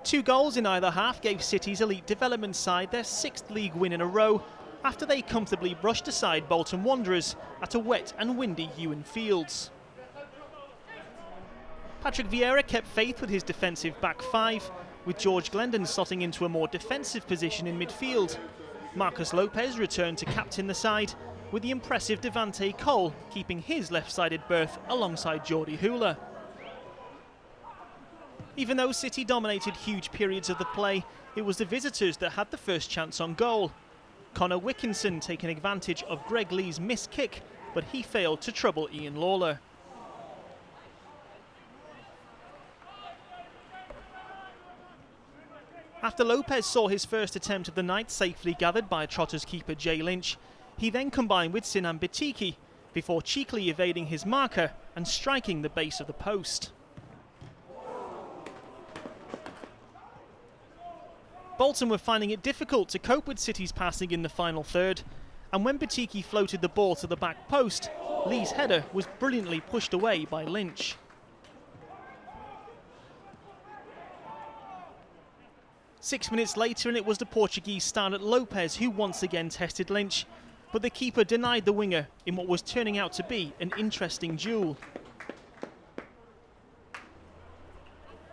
2 goals in either half gave City's elite development side their 6th league win in a row after they comfortably brushed aside Bolton Wanderers at a wet and windy Ewan Fields. Patrick Vieira kept faith with his defensive back 5, with George Glendon slotting into a more defensive position in midfield. Marcus Lopez returned to captain the side, with the impressive Devante Cole keeping his left-sided berth alongside Jordy Hiwula. Even though City dominated huge periods of the play, it was the visitors that had the first chance on goal. Connor Wilkinson taking advantage of Greg Lee's missed kick, but he failed to trouble Ian Lawler. After Lopez saw his first attempt of the night safely gathered by Trotters keeper Jay Lynch, he then combined with Sinan Bytyqi before cheekily evading his marker and striking the base of the post. Bolton were finding it difficult to cope with City's passing in the final third, and when Bytyqi floated the ball to the back post, Lee's header was brilliantly pushed away by Lynch. Six minutes later, and it was the Portuguese starlet Lopez who once again tested Lynch, but the keeper denied the winger in what was turning out to be an interesting duel.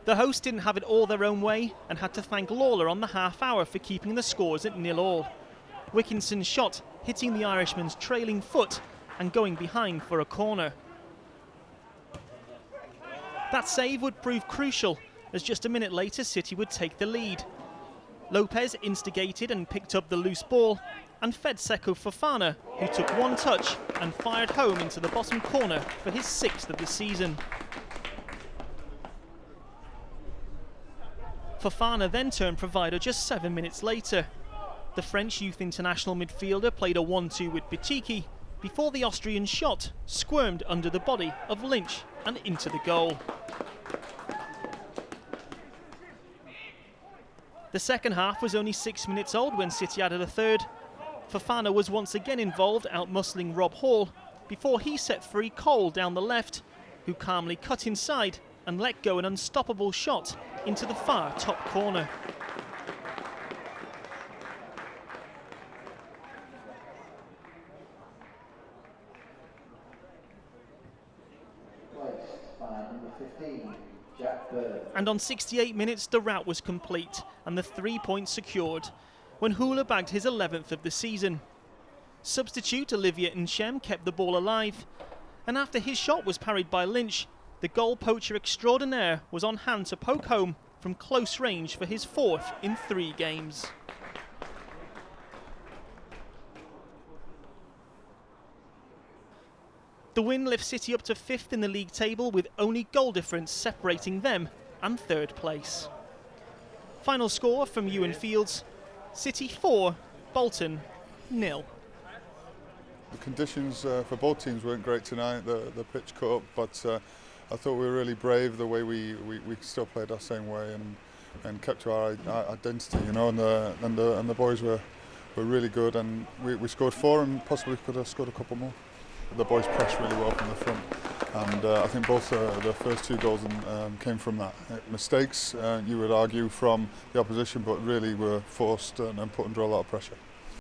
The hosts didn't have it all their own way and had to thank Lawler on the half hour for keeping the scores at 0-0. Wilkinson's shot hitting the Irishman's trailing foot and going behind for a corner. That save would prove crucial, as just a minute later City would take the lead. Lopez instigated and picked up the loose ball and fed Seko Fofana, who took one touch and fired home into the bottom corner for his 6th of the season. Fofana then turned provider just 7 minutes later. The French youth international midfielder played a 1-2 with Bytyqi before the Austrian shot squirmed under the body of Lynch and into the goal. The second half was only 6 minutes old when City added a third. Fofana was once again involved, out-muscling Rob Hall, before he set free Cole down the left, who calmly cut inside and let go an unstoppable shot into the far top corner. And on 68 minutes the rout was complete and the 3 points secured when Hiwula bagged his 11th of the season. Substitute Olivier Nchem kept the ball alive, and after his shot was parried by Lynch, the goal poacher extraordinaire was on hand to poke home from close range for his 4th in 3 games. The win lifts City up to 5th in the league table, with only goal difference separating them and 3rd place. Final score from Ewan Fields: City 4, Bolton 0. The conditions for both teams weren't great tonight. The pitch cut up, but I thought we were really brave the way we still played our same way and kept to our identity, you know. And the boys were really good, and we scored 4 and possibly could have scored a couple more. The boys pressed really well from the front, and I think both the first 2 goals came from that. Mistakes, you would argue, from the opposition, but really were forced and put under a lot of pressure.